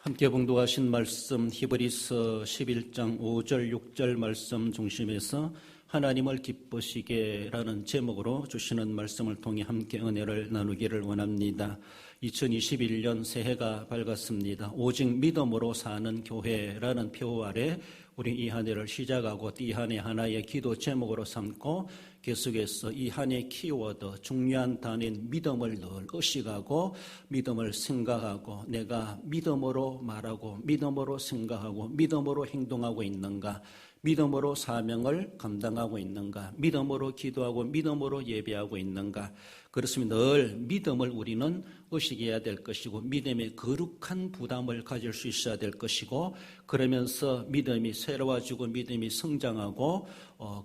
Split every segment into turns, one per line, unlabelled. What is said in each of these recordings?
함께 봉독하신 말씀 히브리서 11장 5절 6절 말씀 중심에서 하나님을 기쁘시게라는 제목으로 주시는 말씀을 통해 함께 은혜를 나누기를 원합니다. 2021년 새해가 밝았습니다. 오직 믿음으로 사는 교회라는 표 아래 우리 이 한 해를 시작하고 이 한 해 하나의 기도 제목으로 삼고 계속해서 이 한 해 키워드 중요한 단어인 믿음을 늘 의식하고 믿음을 생각하고 내가 믿음으로 말하고 믿음으로 생각하고 믿음으로 행동하고 있는가, 믿음으로 사명을 감당하고 있는가, 믿음으로 기도하고 믿음으로 예배하고 있는가. 그렇으면 늘 믿음을 우리는 의식해야 될 것이고 믿음의 거룩한 부담을 가질 수 있어야 될 것이고, 그러면서 믿음이 새로워지고 믿음이 성장하고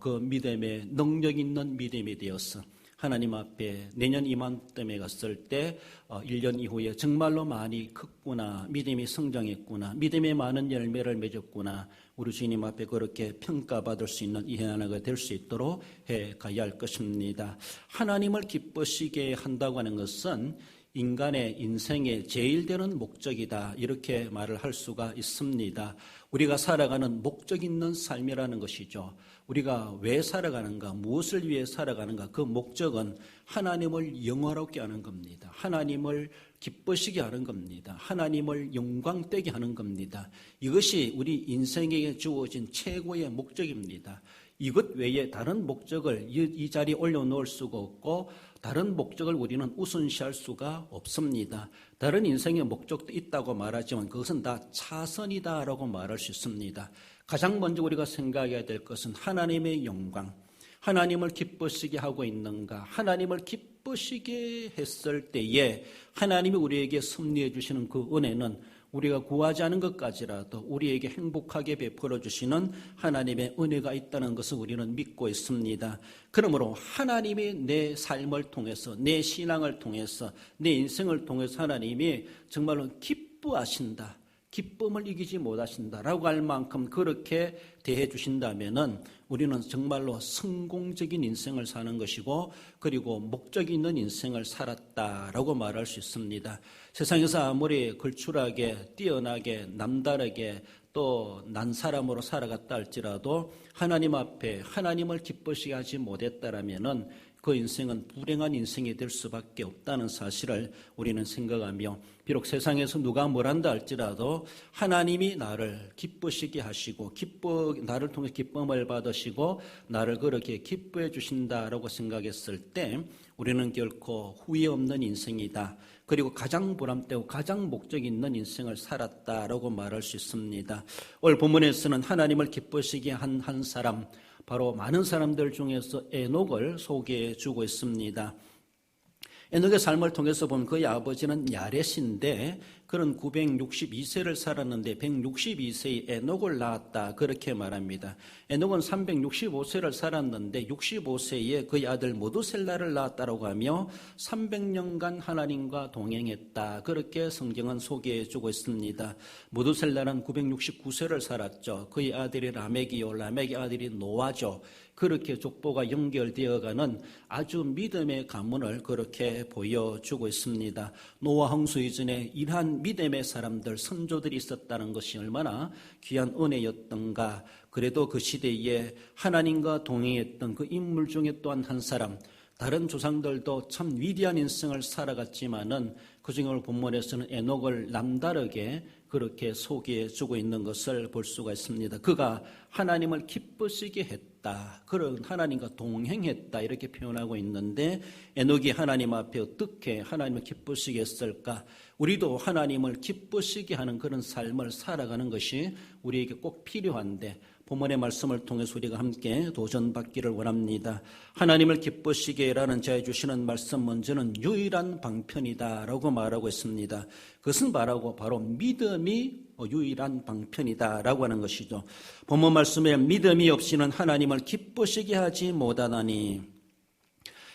그 믿음의 능력 있는 믿음이 되어서 하나님 앞에 내년 이맘때에 갔을 때 1년 이후에 정말로 많이 컸구나, 믿음이 성장했구나, 믿음의 많은 열매를 맺었구나, 우리 주님 앞에 그렇게 평가받을 수 있는 이 하나가 될 수 있도록 해가야 할 것입니다. 하나님을 기쁘시게 한다고 하는 것은 인간의 인생의 제일 되는 목적이다, 이렇게 말을 할 수가 있습니다. 우리가 살아가는 목적 있는 삶이라는 것이죠. 우리가 왜 살아가는가, 무엇을 위해 살아가는가, 그 목적은 하나님을 영화롭게 하는 겁니다. 하나님을 기쁘시게 하는 겁니다. 하나님을 영광되게 하는 겁니다. 이것이 우리 인생에게 주어진 최고의 목적입니다. 이것 외에 다른 목적을 이 자리에 올려놓을 수가 없고 다른 목적을 우리는 우선시할 수가 없습니다. 다른 인생의 목적도 있다고 말하지만 그것은 다 차선이다라고 말할 수 있습니다. 가장 먼저 우리가 생각해야 될 것은 하나님의 영광, 하나님을 기쁘시게 하고 있는가, 하나님을 기쁘시게 했을 때에 하나님이 우리에게 섭리해 주시는 그 은혜는 우리가 구하지 않은 것까지라도 우리에게 행복하게 베풀어 주시는 하나님의 은혜가 있다는 것을 우리는 믿고 있습니다. 그러므로 하나님이 내 삶을 통해서, 내 신앙을 통해서, 내 인생을 통해서 하나님이 정말로 기뻐하신다, 기쁨을 이기지 못하신다라고 할 만큼 그렇게 대해 주신다면은 우리는 정말로 성공적인 인생을 사는 것이고, 그리고 목적 있는 인생을 살았다라고 말할 수 있습니다. 세상에서 아무리 걸출하게, 뛰어나게, 남다르게 또 난 사람으로 살아갔다 할지라도 하나님 앞에 하나님을 기쁘시게 하지 못했다라면은 그 인생은 불행한 인생이 될 수밖에 없다는 사실을 우리는 생각하며, 비록 세상에서 누가 뭘 한다 할지라도 하나님이 나를 기쁘시게 하시고 나를 통해 기쁨을 받으시고 나를 그렇게 기뻐해 주신다라고 생각했을 때 우리는 결코 후회 없는 인생이다, 그리고 가장 보람되고 가장 목적 있는 인생을 살았다라고 말할 수 있습니다. 오늘 본문에서는 하나님을 기쁘시게 한 한 사람, 바로 많은 사람들 중에서 에녹을 소개해 주고 있습니다. 에녹의 삶을 통해서 보면 그의 아버지는 야렛인데 그는 962세를 살았는데 162세의 에녹을 낳았다, 그렇게 말합니다. 에녹은 365세를 살았는데 65세에 그의 아들 모두셀라를 낳았다고 하며 300년간 하나님과 동행했다, 그렇게 성경은 소개해 주고 있습니다. 모두셀라는 969세를 살았죠. 그의 아들이 라멕이요, 라멕의 아들이 노아죠. 그렇게 족보가 연결되어가는 아주 믿음의 가문을 그렇게 보여주고 있습니다. 노아 홍수 이전에 이러한 믿음의 사람들, 선조들이 있었다는 것이 얼마나 귀한 은혜였던가. 그래도 그 시대에 하나님과 동행했던 그 인물 중에 또한 한 사람, 다른 조상들도 참 위대한 인생을 살아갔지만은 그중에 본문에서는 에녹을 남다르게 그렇게 소개해 주고 있는 것을 볼 수가 있습니다. 그가 하나님을 기쁘시게 했다, 그런 하나님과 동행했다, 이렇게 표현하고 있는데 에녹이 하나님 앞에 어떻게 하나님을 기쁘시게 했을까? 우리도 하나님을 기쁘시게 하는 그런 삶을 살아가는 것이 우리에게 꼭 필요한데 본문의 말씀을 통해서 우리가 함께 도전받기를 원합니다. 하나님을 기쁘시게라는 자에 주시는 말씀 먼저는 유일한 방편이다라고 말하고 있습니다. 그것은 바로 믿음이 유일한 방편이다라고 하는 것이죠. 본문 말씀에 믿음이 없이는 하나님을 기쁘시게 하지 못하나니,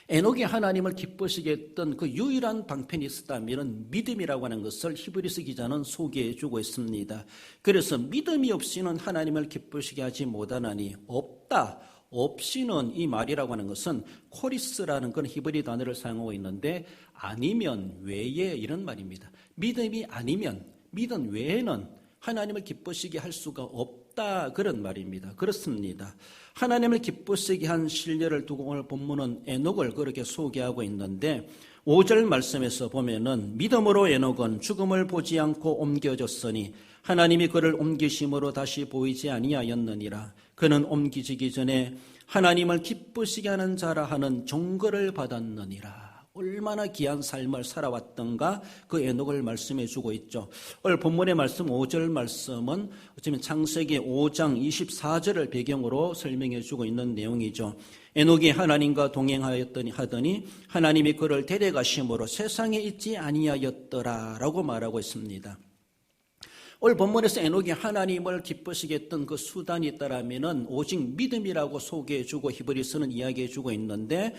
에녹이 하나님을 기쁘시게 했던 그 유일한 방편이 있었다면 믿음이라고 하는 것을 히브리서 기자는 소개해 주고 있습니다. 그래서 믿음이 없이는 하나님을 기쁘시게 하지 못하나니, 없다, 없이는, 이 말이라고 하는 것은 코리스라는 그런 히브리 단어를 사용하고 있는데 아니면, 외에, 이런 말입니다. 믿음이 아니면, 믿음 외에는 하나님을 기쁘시게 할 수가 없다, 그런 말입니다. 그렇습니다. 하나님을 기쁘시게 한 신뢰를 두고 오늘 본문은 에녹을 그렇게 소개하고 있는데 5절 말씀에서 보면은 믿음으로 에녹은 죽음을 보지 않고 옮겨졌으니 하나님이 그를 옮기심으로 다시 보이지 아니하였느니라. 그는 옮기지기 전에 하나님을 기쁘시게 하는 자라 하는 종거를 받았느니라. 얼마나 귀한 삶을 살아왔던가 그 에녹을 말씀해 주고 있죠. 오늘 본문의 말씀 5절 말씀은 어쩌면 창세기 5장 24절을 배경으로 설명해 주고 있는 내용이죠. 에녹이 하나님과 동행하더니 하나님이 그를 데려가심으로 세상에 있지 아니하였더라라고 말하고 있습니다. 오늘 본문에서 에녹이 하나님을 기쁘시게 했던 그 수단이 있다라면은 오직 믿음이라고 소개해주고 히브리서는 이야기해주고 있는데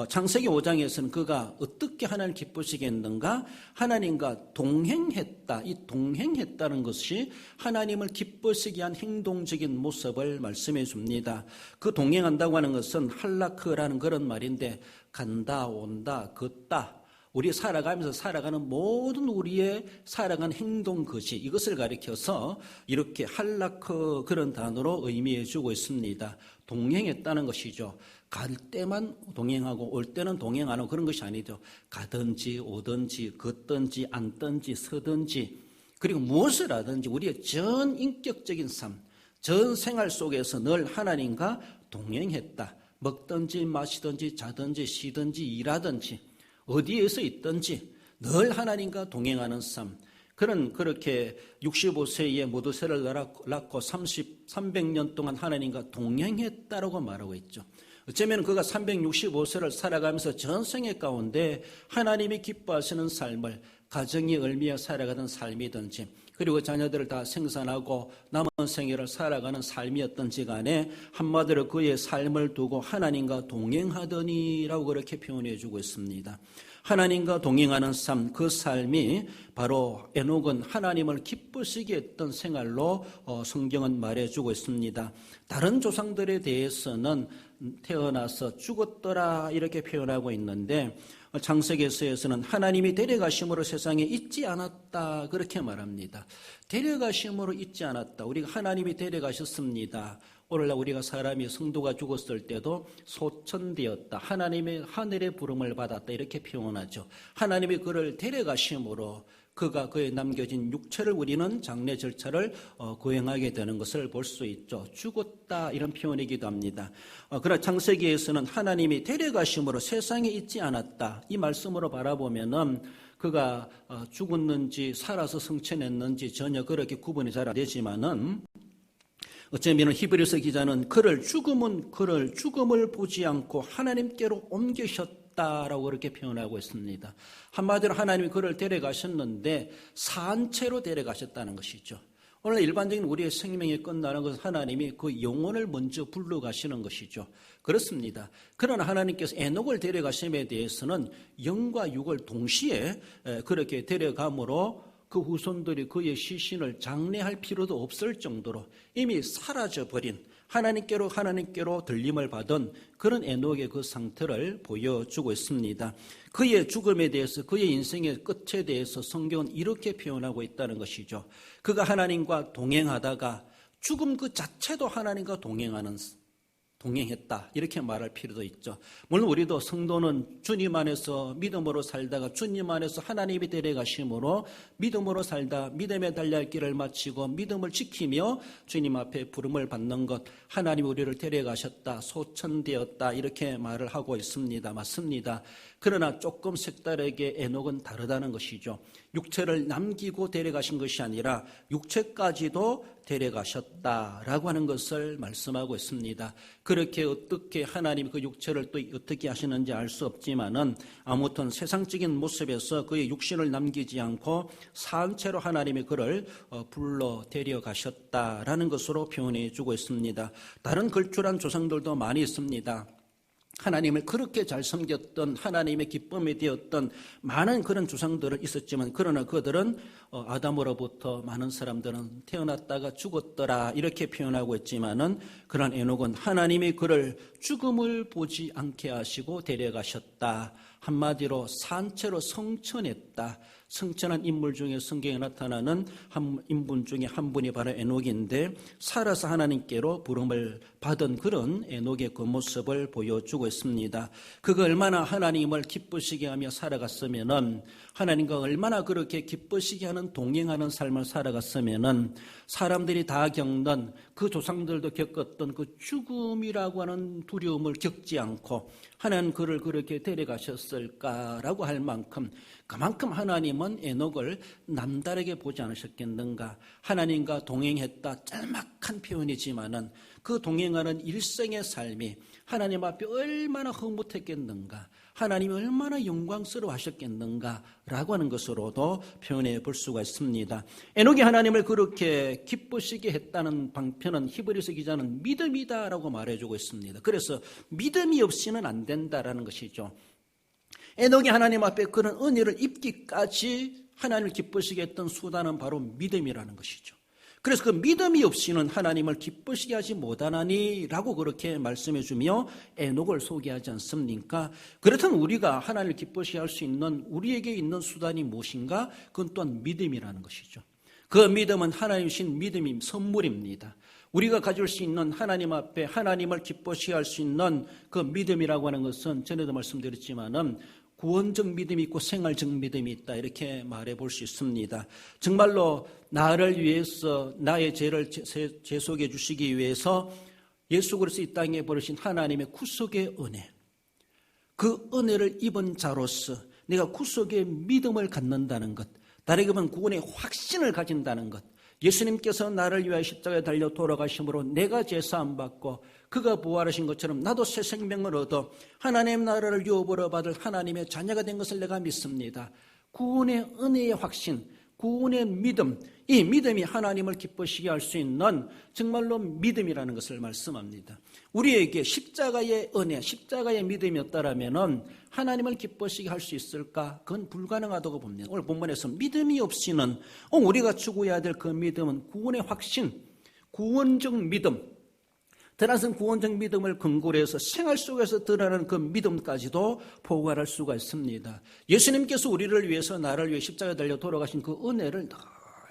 창세기 5장에서는 그가 어떻게 하나님을 기쁘시게 했는가? 하나님과 동행했다. 이 동행했다는 것이 하나님을 기쁘시게 한 행동적인 모습을 말씀해 줍니다. 그 동행한다고 하는 것은 할라크라는 그런 말인데 간다, 온다, 걷다. 우리 살아가면서 살아가는 모든 우리의 살아가는 행동 것이 이것을 가리켜서 이렇게 할라크 그런 단어로 의미해 주고 있습니다. 동행했다는 것이죠. 갈 때만 동행하고 올 때는 동행 안 하고 그런 것이 아니죠. 가든지 오든지 걷든지 앉든지 서든지 그리고 무엇을 하든지 우리의 전 인격적인 삶, 전 생활 속에서 늘 하나님과 동행했다. 먹든지 마시든지 자든지 쉬든지 일하든지 어디에서 있든지 늘 하나님과 동행하는 삶. 그렇게 65세에 모두세를 낳고 300년 동안 하나님과 동행했다라고 말하고 있죠. 어쩌면 그가 365세를 살아가면서 전생애 가운데 하나님이 기뻐하시는 삶을 가정이 의미에 살아가는 삶이든지 그리고 자녀들을 다 생산하고 남은 생애를 살아가는 삶이었던지 간에 한마디로 그의 삶을 두고 하나님과 동행하더니라고 그렇게 표현해 주고 있습니다. 하나님과 동행하는 삶, 그 삶이 바로 에녹은 하나님을 기쁘시게 했던 생활로 성경은 말해주고 있습니다. 다른 조상들에 대해서는 태어나서 죽었더라 이렇게 표현하고 있는데 창세기서에서는 하나님이 데려가심으로 세상에 있지 않았다 그렇게 말합니다. 데려가심으로 있지 않았다. 우리가 하나님이 데려가셨습니다. 오늘날 우리가 사람이 성도가 죽었을 때도 소천되었다. 하나님의 하늘의 부름을 받았다 이렇게 표현하죠. 하나님이 그를 데려가심으로 그가 그에 남겨진 육체를 우리는 장례 절차를 거행하게 되는 것을 볼 수 있죠. 죽었다 이런 표현이기도 합니다. 그러나 창세기에서는 하나님이 데려가심으로 세상에 있지 않았다. 이 말씀으로 바라보면은 그가 죽었는지 살아서 성천했는지 전혀 그렇게 구분이 잘 안 되지만은 어쩌면 히브리서 기자는 그를 죽음을 보지 않고 하나님께로 옮기셨다라고 그렇게 표현하고 있습니다. 한마디로 하나님이 그를 데려가셨는데 산채로 데려가셨다는 것이죠. 오늘 일반적인 우리의 생명이 끝나는 것은 하나님이 그 영혼을 먼저 불러가시는 것이죠. 그렇습니다. 그러나 하나님께서 에녹을 데려가심에 대해서는 영과 육을 동시에 그렇게 데려감으로 그 후손들이 그의 시신을 장례할 필요도 없을 정도로 이미 사라져버린 하나님께로 들림을 받은 그런 에녹의 그 상태를 보여주고 있습니다. 그의 죽음에 대해서 그의 인생의 끝에 대해서 성경은 이렇게 표현하고 있다는 것이죠. 그가 하나님과 동행하다가 죽음 그 자체도 하나님과 동행했다 이렇게 말할 필요도 있죠. 물론 우리도 성도는 주님 안에서 믿음으로 살다가 주님 안에서 하나님이 데려가심으로 믿음으로 살다 믿음의 달려갈 길을 마치고 믿음을 지키며 주님 앞에 부름을 받는 것, 하나님 우리를 데려가셨다, 소천되었다 이렇게 말을 하고 있습니다. 맞습니다. 그러나 조금 색다르게 에녹은 다르다는 것이죠. 육체를 남기고 데려가신 것이 아니라 육체까지도 데려가셨다라고 하는 것을 말씀하고 있습니다. 그렇게 어떻게 하나님이 그 육체를 또 어떻게 하시는지 알 수 없지만은 아무튼 세상적인 모습에서 그의 육신을 남기지 않고 산채로 하나님이 그를 불러 데려가셨다라는 것으로 표현해 주고 있습니다. 다른 걸출한 조상들도 많이 있습니다. 하나님을 그렇게 잘 섬겼던 하나님의 기쁨이 되었던 많은 그런 조상들은 있었지만 그러나 그들은 아담으로부터 많은 사람들은 태어났다가 죽었더라 이렇게 표현하고 있지만은 그런 에녹은 하나님이 그를 죽음을 보지 않게 하시고 데려가셨다. 한마디로 산채로 성천했다. 성천한 인물 중에 성경에 나타나는 한 인물 중에 한 분이 바로 에녹인데, 살아서 하나님께로 부름을 받은 그런 에녹의 그 모습을 보여주고 있습니다. 그가 얼마나 하나님을 기쁘시게 하며 살아갔으면은, 하나님과 얼마나 그렇게 기쁘시게 하는 동행하는 삶을 살아갔으면은, 사람들이 다 겪는, 그 조상들도 겪었던 그 죽음이라고 하는 두려움을 겪지 않고 하나님 그를 그렇게 데려가셨을까라고 할 만큼, 그만큼 하나님은 에녹을 남다르게 보지 않으셨겠는가. 하나님과 동행했다, 짤막한 표현이지만은 그 동행하는 일생의 삶이 하나님 앞에 얼마나 흐뭇했겠는가, 하나님이 얼마나 영광스러워하셨겠는가라고 하는 것으로도 표현해 볼 수가 있습니다. 에녹이 하나님을 그렇게 기쁘시게 했다는 방편은 히브리서 기자는 믿음이다라고 말해주고 있습니다. 그래서 믿음이 없이는 안 된다라는 것이죠. 에녹이 하나님 앞에 그런 은혜를 입기까지 하나님을 기쁘시게 했던 수단은 바로 믿음이라는 것이죠. 그래서 그 믿음이 없이는 하나님을 기쁘시게 하지 못하나니 라고 그렇게 말씀해 주며 에녹을 소개하지 않습니까? 그렇다면 우리가 하나님을 기쁘시게 할 수 있는 우리에게 있는 수단이 무엇인가? 그건 또한 믿음이라는 것이죠. 그 믿음은 하나님 주신 믿음이 선물입니다. 우리가 가질 수 있는 하나님 앞에 하나님을 기쁘시게 할 수 있는 그 믿음이라고 하는 것은 전에도 말씀드렸지만은 구원적 믿음이 있고 생활적 믿음이 있다, 이렇게 말해 볼 수 있습니다. 정말로 나를 위해서 나의 죄를 제속해 주시기 위해서 예수 그리스도 이 땅에 버리신 하나님의 구속의 은혜, 그 은혜를 입은 자로서 내가 구속의 믿음을 갖는다는 것, 다르게 보면 구원의 확신을 가진다는 것, 예수님께서 나를 위하여 십자가에 달려 돌아가심으로 내가 제사함 받고 그가 부활하신 것처럼 나도 새 생명을 얻어 하나님 나라를 유업으로 받을 하나님의 자녀가 된 것을 내가 믿습니다. 구원의 은혜의 확신, 구원의 믿음, 이 믿음이 하나님을 기쁘시게 할 수 있는 정말로 믿음이라는 것을 말씀합니다. 우리에게 십자가의 은혜, 십자가의 믿음이었다라면 하나님을 기쁘시게 할 수 있을까? 그건 불가능하다고 봅니다. 오늘 본문에서 믿음이 없이는, 우리가 추구해야 될 그 믿음은 구원의 확신, 구원적 믿음, 드러난 구원적 믿음을 근거로 해서 생활 속에서 드러나는 그 믿음까지도 포괄할 수가 있습니다. 예수님께서 우리를 위해서 나를 위해 십자가에 달려 돌아가신 그 은혜를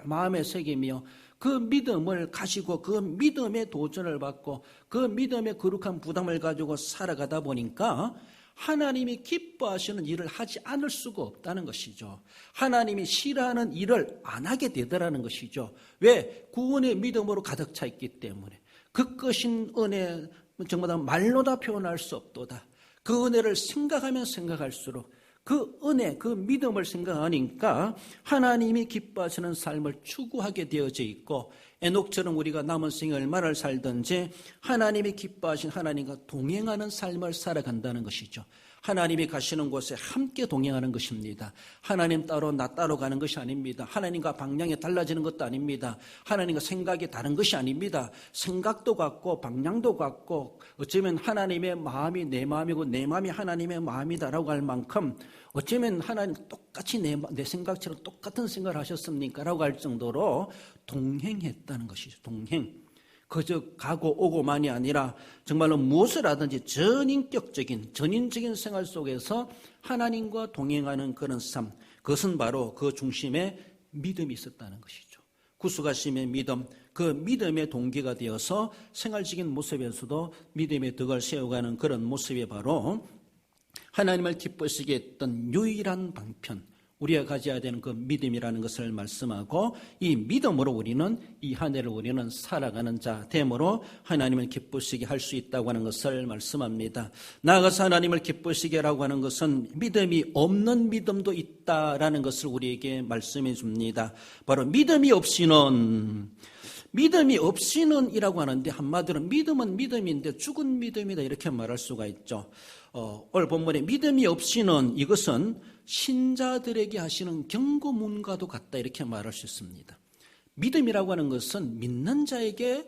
마음에 새기며 그 믿음을 가지고 그 믿음의 도전을 받고 그 믿음의 거룩한 부담을 가지고 살아가다 보니까 하나님이 기뻐하시는 일을 하지 않을 수가 없다는 것이죠. 하나님이 싫어하는 일을 안 하게 되더라는 것이죠. 왜? 구원의 믿음으로 가득 차 있기 때문에. 그 끝인 은혜, 정말 말로 다 표현할 수 없도다. 그 은혜를 생각하면 생각할수록 그 은혜, 그 믿음을 생각하니까 하나님이 기뻐하시는 삶을 추구하게 되어져 있고, 에녹처럼 우리가 남은 생에 얼마나 살든지 하나님이 기뻐하신 하나님과 동행하는 삶을 살아간다는 것이죠. 하나님이 가시는 곳에 함께 동행하는 것입니다. 하나님 따로 나 따로 가는 것이 아닙니다. 하나님과 방향이 달라지는 것도 아닙니다. 하나님과 생각이 다른 것이 아닙니다. 생각도 같고 방향도 같고 어쩌면 하나님의 마음이 내 마음이고 내 마음이 하나님의 마음이다라고 할 만큼 어쩌면 하나님 똑같이 내 생각처럼 똑같은 생각을 하셨습니까? 라고 할 정도로 동행했다는 것이죠. 동행. 그저 가고 오고만이 아니라 정말로 무엇을 하든지 전인적인 생활 속에서 하나님과 동행하는 그런 삶, 그것은 바로 그 중심에 믿음이 있었다는 것이죠. 구속하심의 믿음, 그 믿음의 동기가 되어서 생활적인 모습에서도 믿음의 덕을 세워가는 그런 모습이 바로 하나님을 기쁘시게 했던 유일한 방편, 우리가 가져야 되는 그 믿음이라는 것을 말씀하고, 이 믿음으로 우리는 이 한 해를 우리는 살아가는 자 됨으로 하나님을 기쁘시게 할 수 있다고 하는 것을 말씀합니다. 나아가서 하나님을 기쁘시게라고 하는 것은 믿음이 없는 믿음도 있다라는 것을 우리에게 말씀해 줍니다. 바로 믿음이 없이는 이라고 하는데, 한마디로 믿음은 믿음인데 죽은 믿음이다, 이렇게 말할 수가 있죠. 오늘 본문에 믿음이 없이는, 이것은 신자들에게 하시는 경고문과도 같다, 이렇게 말할 수 있습니다. 믿음이라고 하는 것은 믿는 자에게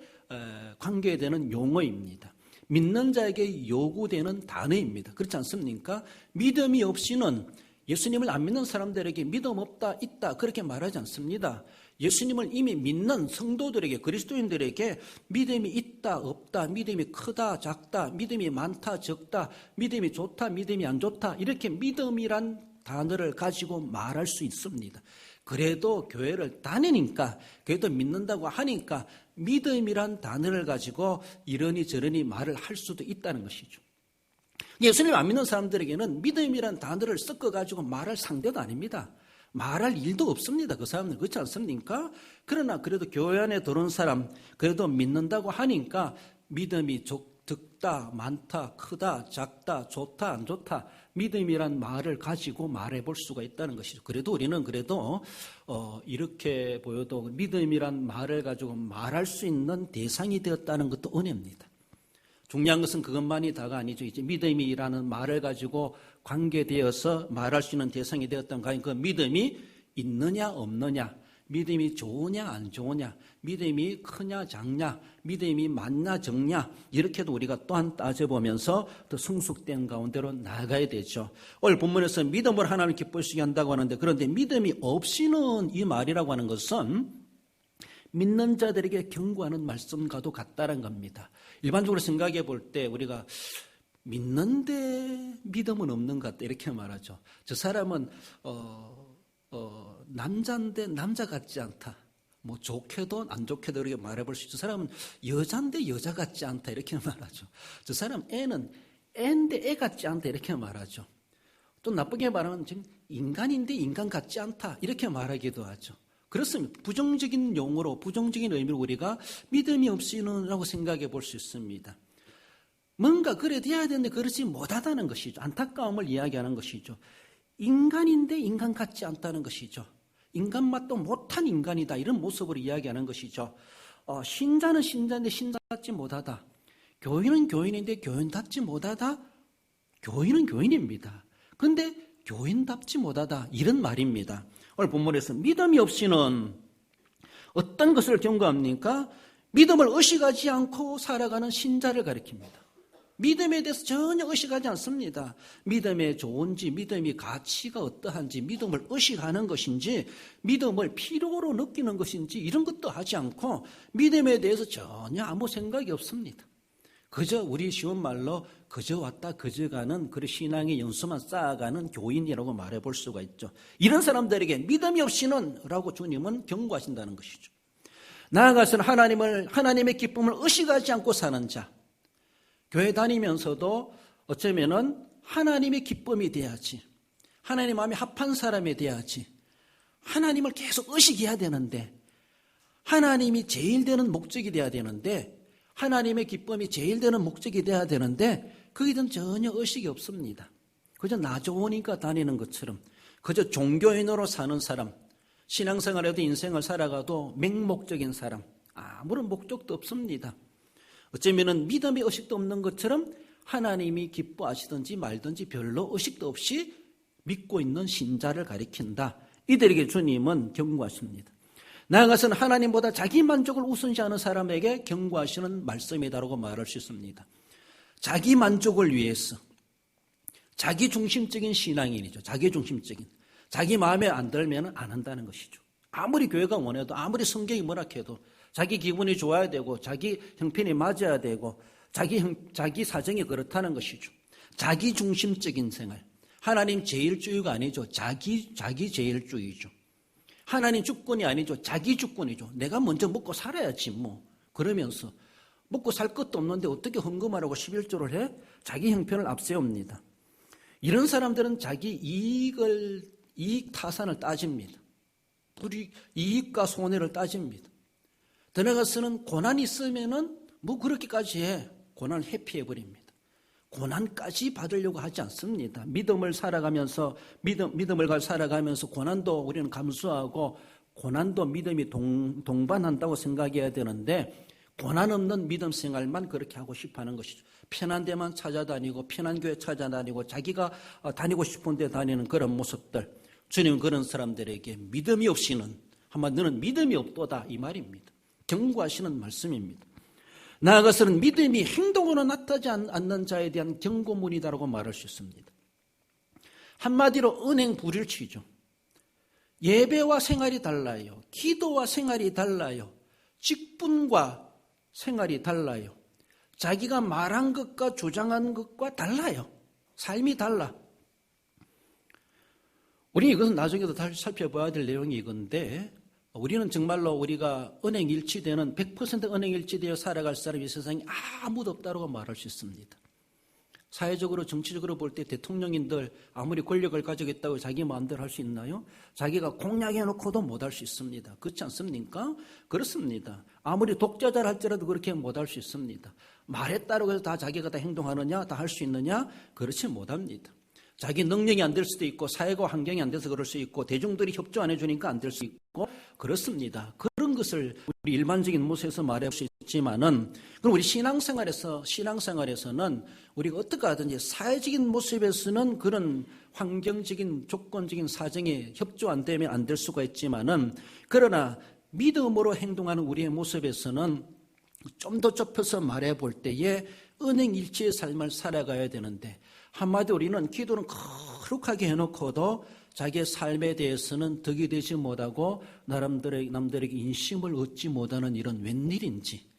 관계되는 용어입니다. 믿는 자에게 요구되는 단어입니다. 그렇지 않습니까? 믿음이 없이는 예수님을 안 믿는 사람들에게 믿음 없다, 있다 그렇게 말하지 않습니다. 예수님을 이미 믿는 성도들에게, 그리스도인들에게 믿음이 있다, 없다, 믿음이 크다, 작다, 믿음이 많다, 적다, 믿음이 좋다, 믿음이 안 좋다 이렇게 믿음이란 단어를 가지고 말할 수 있습니다. 그래도 교회를 다니니까, 그래도 믿는다고 하니까 믿음이란 단어를 가지고 이러니 저러니 말을 할 수도 있다는 것이죠. 예수님 안 믿는 사람들에게는 믿음이란 단어를 섞어가지고 말할 상대도 아닙니다. 말할 일도 없습니다. 그 사람들 그렇지 않습니까? 그러나 그래도 교회 안에 들어온 사람, 그래도 믿는다고 하니까 믿음이 적다, 많다, 크다, 작다, 좋다, 안 좋다 믿음이란 말을 가지고 말해볼 수가 있다는 것이죠. 그래도 우리는 이렇게 보여도 믿음이란 말을 가지고 말할 수 있는 대상이 되었다는 것도 은혜입니다. 중요한 것은 그것만이 다가 아니죠. 이제 믿음이라는 말을 가지고 관계되어서 말할 수 있는 대상이 되었다는 그 믿음이 있느냐 없느냐, 믿음이 좋으냐 안 좋으냐, 믿음이 크냐 작냐, 믿음이 많냐 적냐 이렇게도 우리가 또한 따져보면서 더 성숙된 가운데로 나아가야 되죠. 오늘 본문에서 믿음을 하나님을 기쁘시게 한다고 하는데, 그런데 믿음이 없이는 이 말이라고 하는 것은 믿는 자들에게 경고하는 말씀과도 같다는 겁니다. 일반적으로 생각해 볼 때 우리가 믿는데 믿음은 없는 것 같다 이렇게 말하죠. 저 사람은 남자인데 남자 같지 않다. 뭐 좋게도 안 좋게도 이렇게 말해볼 수 있죠. 저 사람은 여자인데 여자 같지 않다 이렇게 말하죠. 저 사람 애는 애인데 애 같지 않다 이렇게 말하죠. 또 나쁘게 말하면 지금 인간인데 인간 같지 않다 이렇게 말하기도 하죠. 그렇습니다. 부정적인 용어로, 부정적인 의미로 우리가 믿음이 없이는 라고 생각해 볼 수 있습니다. 뭔가 그래 돼야 되는데 그렇지 못하다는 것이죠. 안타까움을 이야기하는 것이죠. 인간인데 인간 같지 않다는 것이죠. 인간 맛도 못한 인간이다 이런 모습으로 이야기하는 것이죠. 신자는 신자인데 신자답지 못하다. 교인은 교인인데 교인답지 못하다. 교인은 교인입니다. 근데 교인답지 못하다 이런 말입니다. 오늘 본문에서 믿음이 없이는 어떤 것을 경고합니까? 믿음을 의식하지 않고 살아가는 신자를 가리킵니다. 믿음에 대해서 전혀 의식하지 않습니다. 믿음이 좋은지, 믿음이 가치가 어떠한지, 믿음을 의식하는 것인지, 믿음을 필요로 느끼는 것인지 이런 것도 하지 않고 믿음에 대해서 전혀 아무 생각이 없습니다. 그저 우리 쉬운 말로 그저 왔다 그저 가는 그런 신앙의 연수만 쌓아가는 교인이라고 말해볼 수가 있죠. 이런 사람들에게 믿음이 없이는 라고 주님은 경고하신다는 것이죠. 나아가서는 하나님의 기쁨을 의식하지 않고 사는 자, 교회 다니면서도 어쩌면은 하나님의 기쁨이 돼야지, 하나님 마음에 합한 사람이 돼야지, 하나님을 계속 의식해야 되는데, 하나님이 제일 되는 목적이 돼야 되는데, 하나님의 기쁨이 제일 되는 목적이 돼야 되는데 거기에 대한 전혀 의식이 없습니다. 그저 나 좋으니까 다니는 것처럼, 그저 종교인으로 사는 사람, 신앙생활에도 인생을 살아가도 맹목적인 사람, 아무런 목적도 없습니다. 어쩌면 믿음의 의식도 없는 것처럼 하나님이 기뻐하시든지 말든지 별로 의식도 없이 믿고 있는 신자를 가리킨다. 이들에게 주님은 경고하십니다. 나아가서는 하나님보다 자기 만족을 우선시하는 사람에게 경고하시는 말씀이다라고 말할 수 있습니다. 자기 만족을 위해서, 자기 중심적인 신앙인이죠. 자기 중심적인. 자기 마음에 안 들면 안 한다는 것이죠. 아무리 교회가 원해도, 아무리 성경이 뭐라 해도 자기 기분이 좋아야 되고, 자기 형편이 맞아야 되고, 자기 사정이 그렇다는 것이죠. 자기 중심적인 생활. 하나님 제일주의가 아니죠. 자기 제일주의죠. 하나님 주권이 아니죠. 자기 주권이죠. 내가 먼저 먹고 살아야지 뭐. 그러면서 먹고 살 것도 없는데 어떻게 헌금하라고 11조를 해? 자기 형편을 앞세웁니다. 이런 사람들은 자기 이익 타산을 따집니다. 우리 이익과 손해를 따집니다. 더 나아가서는 고난이 있으면은 뭐 그렇게까지 해. 고난을 회피해버립니다. 고난까지 받으려고 하지 않습니다. 믿음을 살아가면서 고난도 우리는 감수하고 고난도 믿음이 동반한다고 생각해야 되는데, 고난 없는 믿음 생활만 그렇게 하고 싶어 하는 것이죠. 편한 데만 찾아다니고 편한 교회 찾아다니고 자기가 다니고 싶은 데 다니는 그런 모습들, 주님은 그런 사람들에게 믿음이 없이는, 한마디로 너는 믿음이 없도다 이 말입니다. 경고하시는 말씀입니다. 나아가서는 믿음이 행동으로 나타나지 않는 자에 대한 경고문이다라고 말할 수 있습니다. 한마디로 은행 불일치죠. 예배와 생활이 달라요. 기도와 생활이 달라요. 직분과 생활이 달라요. 자기가 말한 것과 주장한 것과 달라요. 삶이 달라. 우리 이것은 나중에도 다시 살펴봐야 될 내용이 이건데, 우리는 정말로 우리가 은행 일치되는 100% 은행 일치되어 살아갈 사람이 세상에 아무도 없다고 말할 수 있습니다. 사회적으로 정치적으로 볼 때 대통령인들 아무리 권력을 가지고 있다고 자기 마음대로 할 수 있나요? 자기가 공약해놓고도 못할 수 있습니다. 그렇지 않습니까? 그렇습니다. 아무리 독자자를 할지라도 그렇게 못할 수 있습니다. 말했다고 해서 다 자기가 다 행동하느냐, 다 할 수 있느냐? 그렇지 못합니다. 자기 능력이 안 될 수도 있고 사회가 환경이 안 돼서 그럴 수 있고 대중들이 협조 안 해주니까 안 될 수 있고 그렇습니다. 그런 것을 우리 일반적인 모습에서 말할 수 있지만은 그럼 우리 신앙생활에서는 우리가 어떻게 하든지 사회적인 모습에서는 그런 환경적인 조건적인 사정에 협조 안 되면 안 될 수가 있지만은 그러나 믿음으로 행동하는 우리의 모습에서는 좀 더 좁혀서 말해 볼 때에 은행일치의 삶을 살아가야 되는데 한마디로 우리는 기도는 거룩하게 해놓고도 자기의 삶에 대해서는 덕이 되지 못하고 남들에게 인심을 얻지 못하는 이런 웬일인지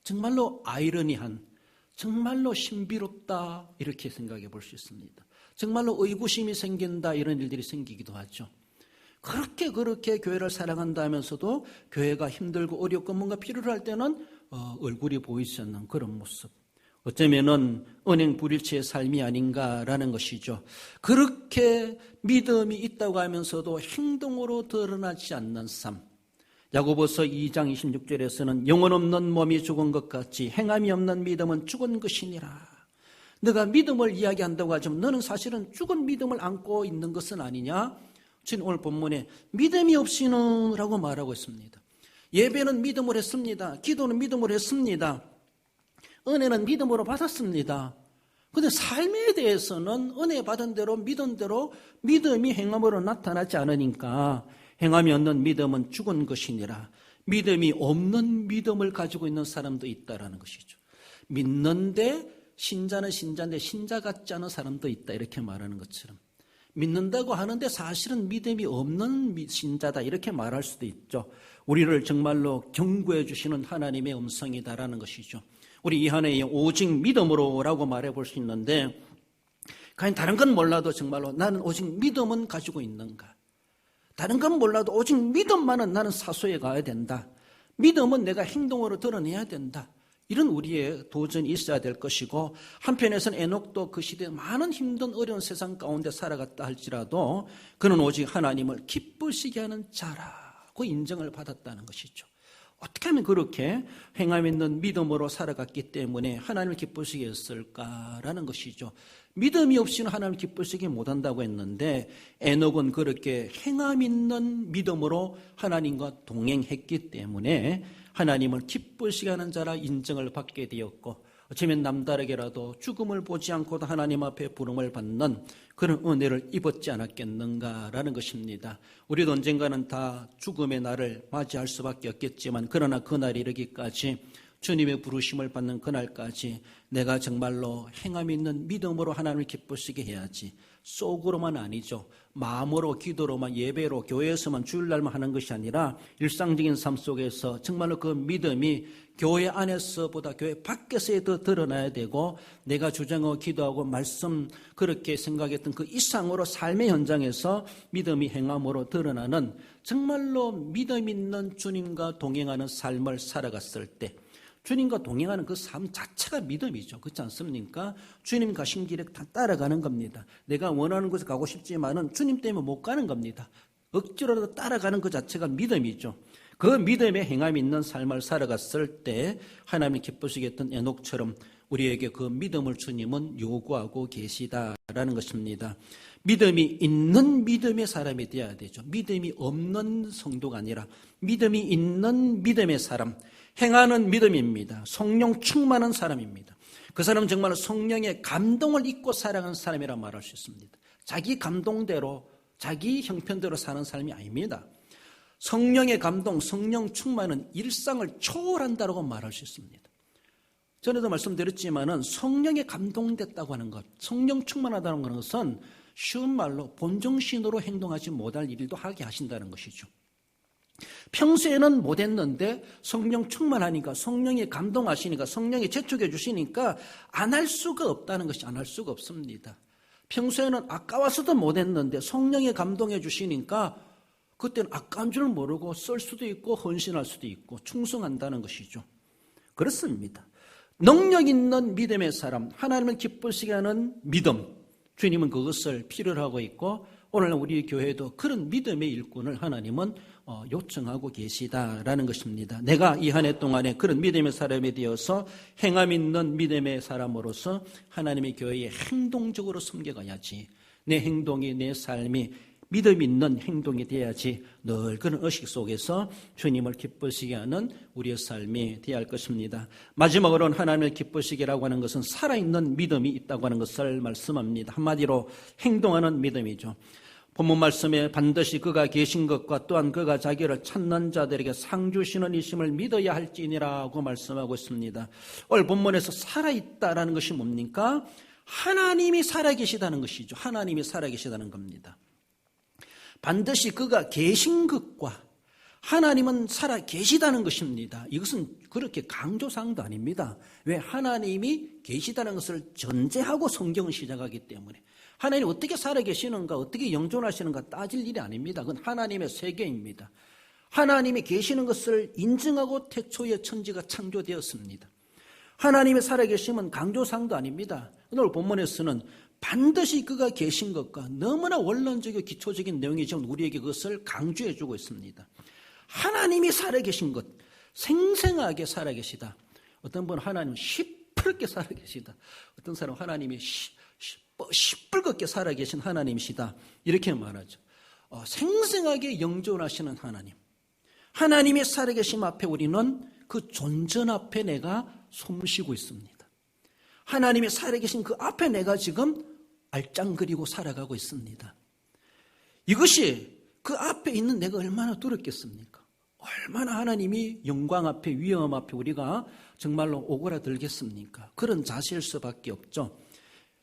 정말로 아이러니한, 정말로 신비롭다 이렇게 생각해 볼 수 있습니다. 정말로 의구심이 생긴다 이런 일들이 생기기도 하죠. 그렇게 교회를 사랑한다면서도 교회가 힘들고 어렵고 뭔가 필요로 할 때는 얼굴이 보이지 않는 그런 모습. 어쩌면은 은행 불일치의 삶이 아닌가라는 것이죠. 그렇게 믿음이 있다고 하면서도 행동으로 드러나지 않는 삶. 야고보서 2장 26절에서는 영혼 없는 몸이 죽은 것 같이 행함이 없는 믿음은 죽은 것이니라. 너가 믿음을 이야기한다고 하지만 너는 사실은 죽은 믿음을 안고 있는 것은 아니냐? 지금 오늘 본문에 믿음이 없이는 라고 말하고 있습니다. 예배는 믿음으로 했습니다. 기도는 믿음으로 했습니다. 은혜는 믿음으로 받았습니다. 그런데 삶에 대해서는 은혜 받은 대로 믿은 대로 믿음이 행함으로 나타나지 않으니까 행함이 없는 믿음은 죽은 것이니라. 믿음이 없는 믿음을 가지고 있는 사람도 있다라는 것이죠. 믿는데 신자는 신자인데 신자 같지 않은 사람도 있다 이렇게 말하는 것처럼 믿는다고 하는데 사실은 믿음이 없는 신자다 이렇게 말할 수도 있죠. 우리를 정말로 경고해 주시는 하나님의 음성이다라는 것이죠. 우리 이 한 해에 오직 믿음으로라고 말해 볼 수 있는데 과연 다른 건 몰라도 정말로 나는 오직 믿음은 가지고 있는가? 다른 건 몰라도 오직 믿음만은 나는 사소해 가야 된다. 믿음은 내가 행동으로 드러내야 된다. 이런 우리의 도전이 있어야 될 것이고 한편에서는 에녹도 그 시대에 많은 힘든 어려운 세상 가운데 살아갔다 할지라도 그는 오직 하나님을 기쁘시게 하는 자라고 인정을 받았다는 것이죠. 어떻게 하면 그렇게 행함 있는 믿음으로 살아갔기 때문에 하나님을 기쁘시게 했을까라는 것이죠. 믿음이 없이는 하나님을 기쁘시게 못한다고 했는데 에녹은 그렇게 행함 있는 믿음으로 하나님과 동행했기 때문에 하나님을 기쁘시게 하는 자라 인정을 받게 되었고 어쩌면 남다르게라도 죽음을 보지 않고도 하나님 앞에 부름을 받는 그런 은혜를 입었지 않았겠는가라는 것입니다. 우리도 언젠가는 다 죽음의 날을 맞이할 수밖에 없겠지만 그러나 그날이 이르기까지 주님의 부르심을 받는 그날까지 내가 정말로 행함 있는 믿음으로 하나님을 기쁘시게 해야지 속으로만 아니죠. 마음으로 기도로만 예배로 교회에서만 주일날만 하는 것이 아니라 일상적인 삶 속에서 정말로 그 믿음이 교회 안에서보다 교회 밖에서 더 드러나야 되고 내가 주장하고 기도하고 말씀 그렇게 생각했던 그 이상으로 삶의 현장에서 믿음이 행함으로 드러나는 정말로 믿음 있는 주님과 동행하는 삶을 살아갔을 때 주님과 동행하는 그 삶 자체가 믿음이죠. 그렇지 않습니까? 주님 가신 길에 다 따라가는 겁니다. 내가 원하는 곳에 가고 싶지만은 주님 때문에 못 가는 겁니다. 억지로라도 따라가는 그 자체가 믿음이죠. 그 믿음에 행함이 있는 삶을 살아갔을 때 하나님이 기쁘시게 했던 에녹처럼 우리에게 그 믿음을 주님은 요구하고 계시다라는 것입니다. 믿음이 있는 믿음의 사람이 되어야 되죠. 믿음이 없는 성도가 아니라 믿음이 있는 믿음의 사람, 행하는 믿음입니다. 성령 충만한 사람입니다. 그 사람은 정말 성령의 감동을 잊고 살아가는 사람이라 말할 수 있습니다. 자기 감동대로 자기 형편대로 사는 삶이 아닙니다. 성령의 감동, 성령 충만은 일상을 초월한다고 말할 수 있습니다. 전에도 말씀드렸지만은 성령에 감동됐다고 하는 것, 성령 충만하다는 것은 쉬운 말로 본정신으로 행동하지 못할 일도 하게 하신다는 것이죠. 평소에는 못했는데 성령 충만하니까, 성령이 감동하시니까, 성령이 재촉해 주시니까 안 할 수가 없다는 것이, 안 할 수가 없습니다. 평소에는 아까워서도 못했는데 성령이 감동해 주시니까 그때는 아까운 줄 모르고 쓸 수도 있고 헌신할 수도 있고 충성한다는 것이죠. 그렇습니다. 능력 있는 믿음의 사람, 하나님을 기쁘시게 하는 믿음, 주님은 그것을 필요로 하고 있고 오늘 우리 교회도 그런 믿음의 일꾼을 하나님은 요청하고 계시다라는 것입니다. 내가 이 한 해 동안에 그런 믿음의 사람이 되어서 행함 있는 믿음의 사람으로서 하나님의 교회에 행동적으로 섬겨가야지. 내 행동이, 내 삶이 믿음 있는 행동이 돼야지 늘 그런 의식 속에서 주님을 기쁘시게 하는 우리의 삶이 되어야 할 것입니다. 마지막으로는 하나님을 기쁘시게라고 하는 것은 살아있는 믿음이 있다고 하는 것을 말씀합니다. 한마디로 행동하는 믿음이죠. 본문 말씀에 반드시 그가 계신 것과 또한 그가 자기를 찾는 자들에게 상 주시는 이심을 믿어야 할지니라고 말씀하고 있습니다. 오늘 본문에서 살아있다라는 것이 뭡니까? 하나님이 살아계시다는 것이죠. 하나님이 살아계시다는 겁니다. 반드시 그가 계신 것과 하나님은 살아계시다는 것입니다. 이것은 그렇게 강조사항도 아닙니다. 왜? 하나님이 계시다는 것을 전제하고 성경을 시작하기 때문에 하나님이 어떻게 살아계시는가, 어떻게 영존하시는가 따질 일이 아닙니다. 그건 하나님의 세계입니다. 하나님이 계시는 것을 인증하고 태초에 천지가 창조되었습니다. 하나님의 살아계심은 강조사항도 아닙니다. 오늘 본문에서는 반드시 그가 계신 것과 너무나 원론적이고 기초적인 내용이지만 우리에게 그것을 강조해 주고 있습니다. 하나님이 살아계신 것, 생생하게 살아계시다. 어떤 분은 하나님은 시퍼렇게 살아계시다. 어떤 사람은 하나님이 시뻘겋게 살아계신 하나님이시다. 이렇게 말하죠. 생생하게 영존하시는 하나님. 하나님의 살아계심 앞에 우리는 그 존전 앞에 내가 숨쉬고 있습니다. 하나님이 살아계신 그 앞에 내가 지금 알짱거리고 살아가고 있습니다. 이것이 그 앞에 있는 내가 얼마나 두렵겠습니까? 얼마나 하나님이 영광 앞에, 위엄 앞에 우리가 정말로 오그라들겠습니까? 그런 자세일 수밖에 없죠.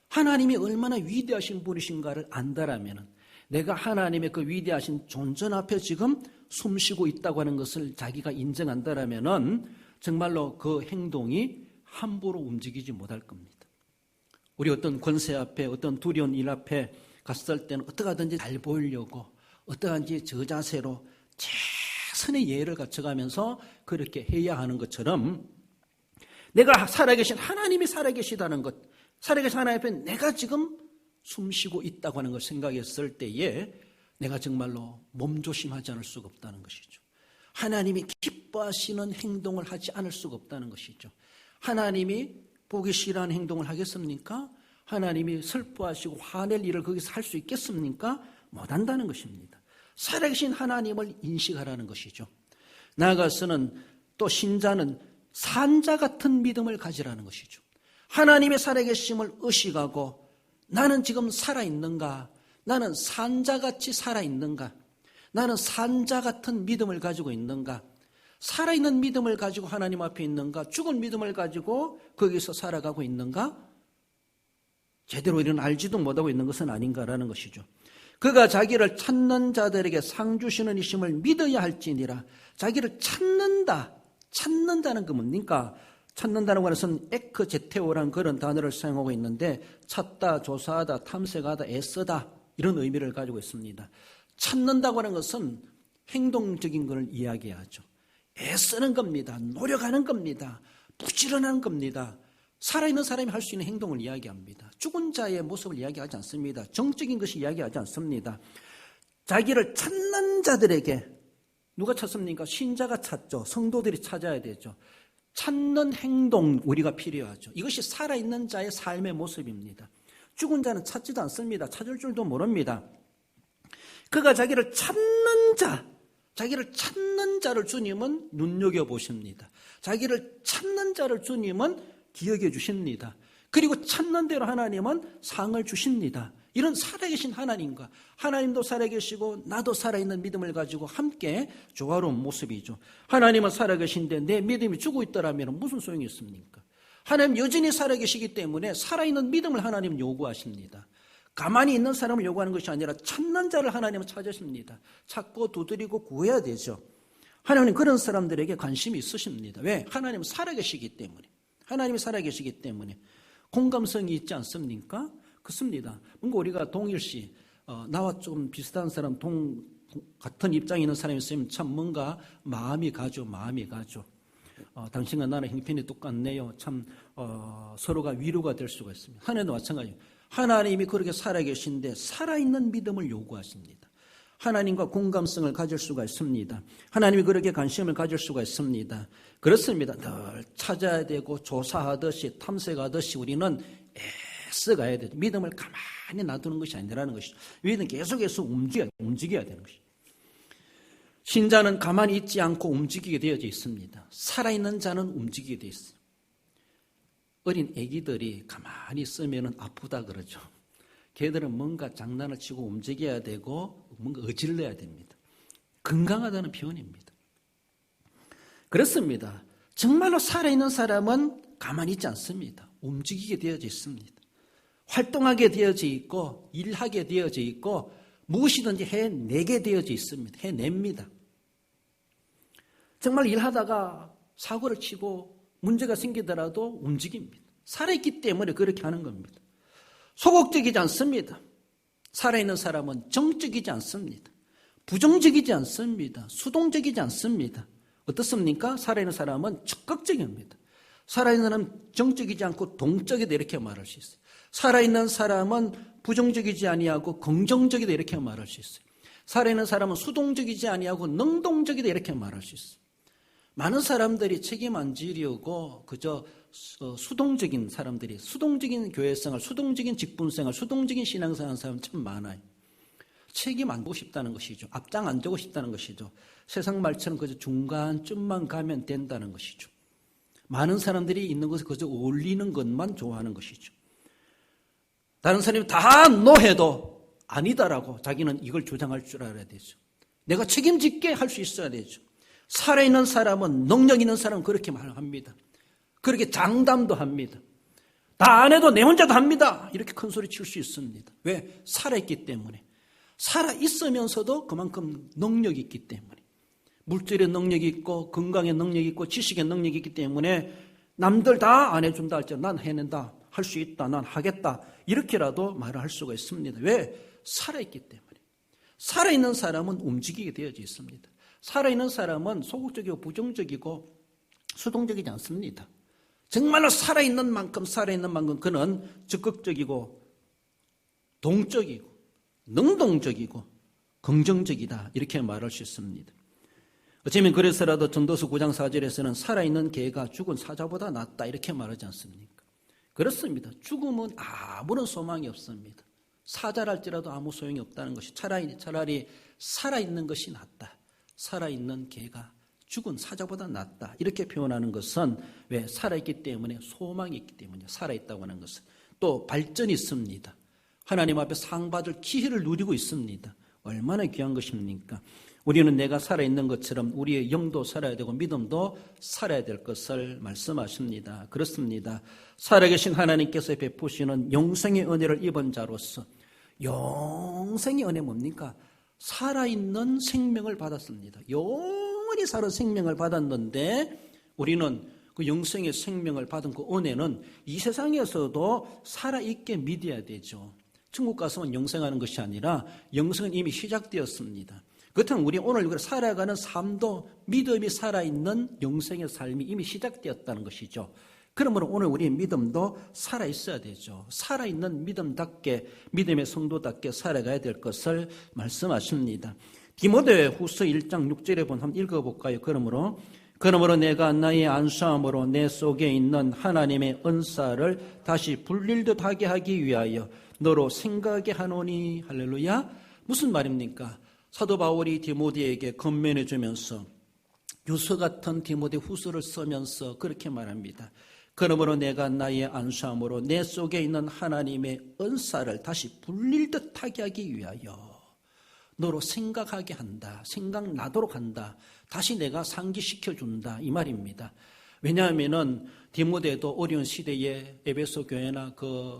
하나님이 얼마나 위대하신 분이신가를 안다라면 내가 하나님의 그 위대하신 존전 앞에 지금 숨쉬고 있다고 하는 것을 자기가 인정한다라면 정말로 그 행동이 함부로 움직이지 못할 겁니다. 우리 어떤 권세 앞에, 어떤 두려운 일 앞에 갔을 때는 어떻게 하든지 잘 보이려고 어떠한지 저 자세로 최선의 예를 갖춰가면서 그렇게 해야 하는 것처럼 내가 살아계신 하나님이 살아계시다는 것, 살아계신 하나님 앞에 내가 지금 숨쉬고 있다고 하는 걸 생각했을 때에 내가 정말로 몸조심하지 않을 수가 없다는 것이죠. 하나님이 기뻐하시는 행동을 하지 않을 수가 없다는 것이죠. 하나님이 보기 싫어하는 행동을 하겠습니까? 하나님이 슬퍼하시고 화낼 일을 거기서 할 수 있겠습니까? 못한다는 것입니다. 살아계신 하나님을 인식하라는 것이죠. 나아가서는 또 신자는 산자 같은 믿음을 가지라는 것이죠. 하나님의 살아계심을 의식하고 나는 지금 살아있는가? 나는 산자같이 살아있는가? 나는 산자 같은 믿음을 가지고 있는가? 살아있는 믿음을 가지고 하나님 앞에 있는가? 죽은 믿음을 가지고 거기서 살아가고 있는가? 제대로 이런 알지도 못하고 있는 것은 아닌가라는 것이죠. 그가 자기를 찾는 자들에게 상 주시는 이심을 믿어야 할지니라. 자기를 찾는다는 건 뭡니까? 찾는다는 것은 에크제테오라는 그런 단어를 사용하고 있는데 찾다, 조사하다, 탐색하다, 애쓰다 이런 의미를 가지고 있습니다. 찾는다고 하는 것은 행동적인 것을 이야기하죠. 애쓰는 겁니다. 노력하는 겁니다. 부지런한 겁니다. 살아있는 사람이 할 수 있는 행동을 이야기합니다. 죽은 자의 모습을 이야기하지 않습니다. 정적인 것이 이야기하지 않습니다. 자기를 찾는 자들에게 누가 찾습니까? 신자가 찾죠. 성도들이 찾아야 되죠. 찾는 행동 우리가 필요하죠. 이것이 살아있는 자의 삶의 모습입니다. 죽은 자는 찾지도 않습니다. 찾을 줄도 모릅니다. 그가 자기를 찾는 자를 주님은 눈여겨보십니다. 자기를 찾는 자를 주님은 기억해 주십니다. 그리고 찾는 대로 하나님은 상을 주십니다. 이런 살아계신 하나님과 하나님도 살아계시고 나도 살아있는 믿음을 가지고 함께 조화로운 모습이죠. 하나님은 살아계신데 내 믿음이 죽어 있더라면 무슨 소용이 있습니까? 하나님 여전히 살아계시기 때문에 살아있는 믿음을 하나님 요구하십니다. 가만히 있는 사람을 요구하는 것이 아니라 찾는 자를 하나님은 찾으십니다. 찾고 두드리고 구해야 되죠. 하나님은 그런 사람들에게 관심이 있으십니다. 왜? 하나님은 살아계시기 때문에. 하나님이 살아계시기 때문에. 공감성이 있지 않습니까? 그렇습니다. 뭔가 우리가 동일시 나와 좀 비슷한 사람, 같은 입장에 있는 사람이 있으면 참 뭔가 마음이 가죠. 당신과 나는 형편이 똑같네요. 참 서로가 위로가 될 수가 있습니다. 하나님도 마찬가지예요. 하나님이 그렇게 살아계신데 살아있는 믿음을 요구하십니다. 하나님과 공감성을 가질 수가 있습니다. 하나님이 그렇게 관심을 가질 수가 있습니다. 그렇습니다. 늘 찾아야 되고 조사하듯이 탐색하듯이 우리는 애써가야 돼요. 믿음을 가만히 놔두는 것이 아니라는 것이죠. 믿음은 계속해서 움직여야 되는 것이죠. 신자는 가만히 있지 않고 움직이게 되어져 있습니다. 살아있는 자는 움직이게 되어 있어요. 어린 아기들이 가만히 있으면 아프다 그러죠. 걔들은 뭔가 장난을 치고 움직여야 되고 뭔가 어질러야 됩니다. 건강하다는 표현입니다. 그렇습니다. 정말로 살아있는 사람은 가만히 있지 않습니다. 움직이게 되어져 있습니다. 활동하게 되어져 있고 일하게 되어져 있고 무엇이든지 해내게 되어져 있습니다. 해냅니다. 정말 일하다가 사고를 치고 문제가 생기더라도 움직입니다. 살아있기 때문에 그렇게 하는 겁니다. 소극적이지 않습니다. 살아있는 사람은 정적이지 않습니다. 부정적이지 않습니다. 수동적이지 않습니다. 어떻습니까? 살아있는 사람은 적극적입니다. 살아있는 사람은 정적이지 않고 동적이다 이렇게 말할 수 있어요. 살아있는 사람은 부정적이지 아니하고 긍정적이다 이렇게 말할 수 있어요. 살아있는 사람은 수동적이지 아니하고 능동적이다 이렇게 말할 수 있어요. 많은 사람들이 책임 안 지려고 그저 수동적인 사람들이 수동적인 교회생활, 수동적인 직분생활, 수동적인 신앙생활 하는 사람 참 많아요. 책임 안 지고 싶다는 것이죠. 앞장 안 지고 싶다는 것이죠. 세상 말처럼 그저 중간쯤만 가면 된다는 것이죠. 많은 사람들이 있는 것에 그저 어울리는 것만 좋아하는 것이죠. 다른 사람이 다 노해도 아니다라고 자기는 이걸 주장할 줄 알아야 되죠. 내가 책임질게 할 수 있어야 되죠. 살아있는 사람은, 능력 있는 사람은 그렇게 말합니다. 그렇게 장담도 합니다. 다 안 해도 내 혼자도 합니다. 이렇게 큰 소리 칠 수 있습니다. 왜? 살아있기 때문에. 살아있으면서도 그만큼 능력이 있기 때문에. 물질의 능력이 있고 건강의 능력이 있고 지식의 능력이 있기 때문에 남들 다 안 해준다 할지라도 난 해낸다. 할 수 있다. 난 하겠다. 이렇게라도 말을 할 수가 있습니다. 왜? 살아있기 때문에. 살아있는 사람은 움직이게 되어져 있습니다. 살아있는 사람은 소극적이고 부정적이고 수동적이지 않습니다. 정말로 살아있는 만큼 그는 적극적이고 동적이고 능동적이고 긍정적이다 이렇게 말할 수 있습니다. 어쩌면 그래서라도 전도서 9장 4절에서는 살아있는 개가 죽은 사자보다 낫다 이렇게 말하지 않습니까? 그렇습니다. 죽음은 아무런 소망이 없습니다. 사자랄지라도 아무 소용이 없다는 것이 차라리 살아있는 것이 낫다. 살아있는 개가 죽은 사자보다 낫다. 이렇게 표현하는 것은 왜? 살아있기 때문에 소망이 있기 때문에 살아있다고 하는 것은 또 발전이 있습니다. 하나님 앞에 상 받을 기회를 누리고 있습니다. 얼마나 귀한 것입니까? 우리는 내가 살아있는 것처럼 우리의 영도 살아야 되고 믿음도 살아야 될 것을 말씀하십니다. 그렇습니다. 살아계신 하나님께서 베푸시는 영생의 은혜를 입은 자로서 영생의 은혜 뭡니까? 살아있는 생명을 받았습니다. 영원히 살아 생명을 받았는데 우리는 그 영생의 생명을 받은 그 은혜는 이 세상에서도 살아있게 믿어야 되죠. 천국 가서만 영생하는 것이 아니라 영생은 이미 시작되었습니다. 그렇다면 우리 오늘 살아가는 삶도 믿음이 살아있는 영생의 삶이 이미 시작되었다는 것이죠. 그러므로 오늘 우리의 믿음도 살아있어야 되죠. 살아있는 믿음답게 믿음의 성도답게 살아가야 될 것을 말씀하십니다. 디모데후서 1장 6절에 한번 읽어볼까요? 그러므로 내가 나의 안수함으로 내 속에 있는 하나님의 은사를 다시 불릴듯 하게 하기 위하여 너로 생각하게 하노니. 할렐루야. 무슨 말입니까? 사도 바울이 디모데에게 건면해 주면서 유서 같은 디모데후서를 쓰면서 그렇게 말합니다. 그러므로 내가 나의 안수함으로 내 속에 있는 하나님의 은사를 다시 불릴 듯하게 하기 위하여 너로 생각하게 한다. 생각나도록 한다. 다시 내가 상기시켜준다. 이 말입니다. 왜냐하면은 디모데도 어려운 시대에 에베소 교회나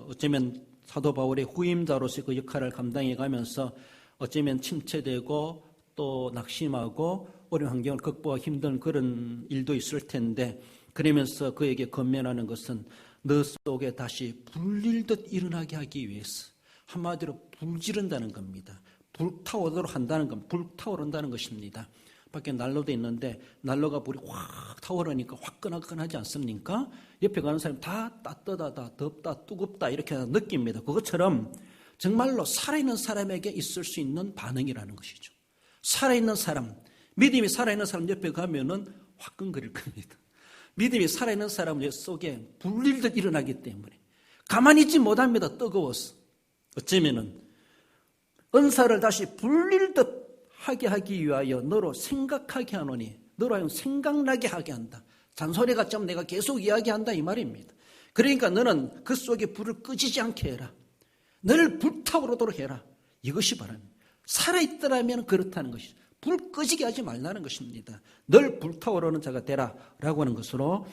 어쩌면 사도 바울의 후임자로서 그 역할을 감당해 가면서 어쩌면 침체되고 또 낙심하고 어려운 환경을 극복하기 힘든 그런 일도 있을 텐데, 그러면서 그에게 권면하는 것은 너 속에 다시 불릴듯 일어나게 하기 위해서, 한마디로 불지른다는 겁니다. 불타오르도록 한다는 건 불타오른다는 것입니다. 밖에 난로도 있는데 난로가 불이 확 타오르니까 화끈화끈하지 않습니까? 옆에 가는 사람이 다 따뜻하다, 덥다, 뜨겁다 이렇게 느낍니다. 그것처럼 정말로 살아있는 사람에게 있을 수 있는 반응이라는 것이죠. 살아있는 사람, 믿음이 살아있는 사람 옆에 가면은 화끈거릴 겁니다. 믿음이 살아있는 사람 속에 불릴듯 일어나기 때문에 가만히 있지 못합니다. 뜨거워서. 어쩌면은 은사를 다시 불릴듯 하게 하기 위하여 너로 생각하게 하노니, 너로 하여금 생각나게 하게 한다. 잔소리 같지만 내가 계속 이야기한다 이 말입니다. 그러니까 너는 그 속에 불을 끄지지 않게 해라. 너를 불타오르도록 해라. 이것이 바랍니다. 살아있더라면 그렇다는 것이죠. 불 끄지게 하지 말라는 것입니다. 늘 불타오르는 자가 되라 라고 하는 것으로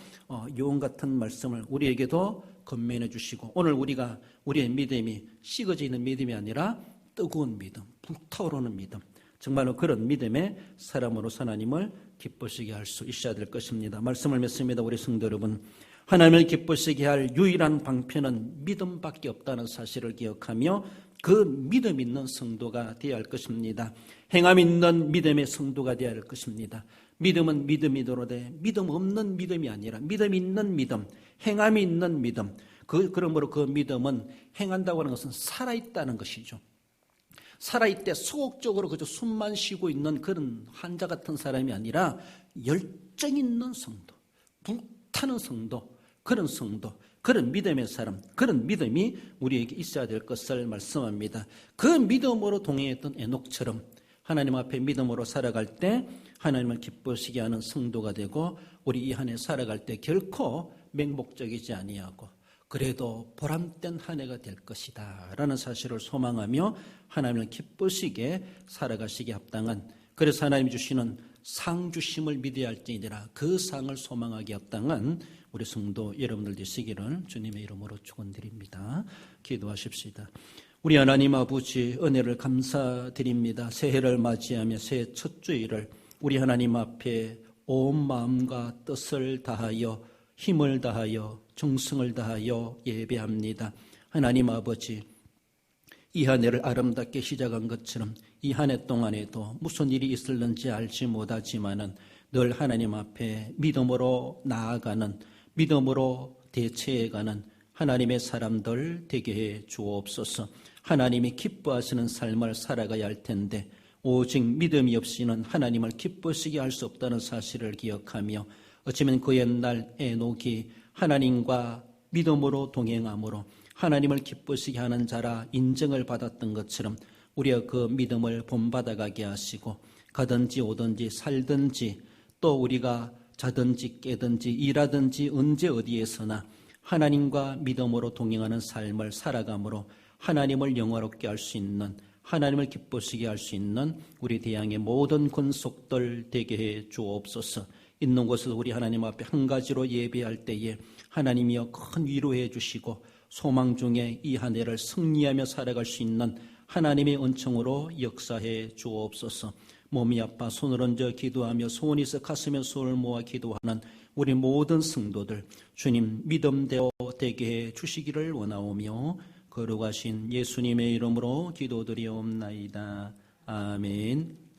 요원 같은 말씀을 우리에게도 건면해 주시고, 오늘 우리가 우리의 믿음이 식어져 있는 믿음이 아니라 뜨거운 믿음, 불타오르는 믿음, 정말로 그런 믿음의 사람으로 하나님을 기쁘시게 할 수 있어야 될 것입니다. 말씀을 맺습니다. 우리 성도 여러분, 하나님을 기쁘시게 할 유일한 방편은 믿음밖에 없다는 사실을 기억하며 그 믿음 있는 성도가 되어야 할 것입니다. 행함 있는 믿음의 성도가 되어야 할 것입니다. 믿음은 믿음이도로되 믿음 없는 믿음이 아니라 믿음 있는 믿음, 행함이 있는 믿음. 그러므로 그 믿음은 행한다고 하는 것은 살아있다는 것이죠. 살아있대 소극적으로 그저 숨만 쉬고 있는 그런 환자 같은 사람이 아니라 열정 있는 성도, 불타는 성도, 그런 성도, 그런 믿음의 사람, 그런 믿음이 우리에게 있어야 될 것을 말씀합니다. 그 믿음으로 동행했던 에녹처럼 하나님 앞에 믿음으로 살아갈 때 하나님을 기쁘시게 하는 성도가 되고, 우리 이 한 해 살아갈 때 결코 맹목적이지 아니하고 그래도 보람된 한 해가 될 것이다 라는 사실을 소망하며 하나님을 기쁘시게 살아가시기 합당한, 그래서 하나님이 주시는 상 주심을 믿어야 할지니라 그 상을 소망하기 합당한 우리 성도 여러분들 되시기를 주님의 이름으로 축원드립니다. 기도하십시다. 우리 하나님 아버지, 은혜를 감사드립니다. 새해를 맞이하며 새해 첫 주일을 우리 하나님 앞에 온 마음과 뜻을 다하여 힘을 다하여 정성을 다하여 예배합니다. 하나님 아버지, 이 한 해를 아름답게 시작한 것처럼 이 한 해 동안에도 무슨 일이 있을는지 알지 못하지만은 늘 하나님 앞에 믿음으로 나아가는, 믿음으로 대체해가는 하나님의 사람들 되게 해 주옵소서. 하나님이 기뻐하시는 삶을 살아가야 할 텐데 오직 믿음이 없이는 하나님을 기쁘시게 할 수 없다는 사실을 기억하며, 어쩌면 그 옛날 에녹이 하나님과 믿음으로 동행함으로 하나님을 기쁘시게 하는 자라 인정을 받았던 것처럼 우리가 그 믿음을 본받아가게 하시고, 가든지 오든지 살든지 또 우리가 자든지 깨든지 일하든지 언제 어디에서나 하나님과 믿음으로 동행하는 삶을 살아감으로 하나님을 영화롭게 할 수 있는, 하나님을 기쁘시게 할 수 있는 우리 대양의 모든 권속들 되게 해 주옵소서. 있는 곳에서 우리 하나님 앞에 한 가지로 예배할 때에 하나님이여 큰 위로해 주시고 소망 중에 이 한 해를 승리하며 살아갈 수 있는 하나님의 은총으로 역사해 주옵소서. 몸이 아파 손을 얹어 기도하며 소원이 있어 가슴에 손을 모아 기도하는 우리 모든 성도들, 주님 믿음대로 되게 해 주시기를 원하오며 거룩하신 예수님의 이름으로 기도드리옵나이다. 아멘.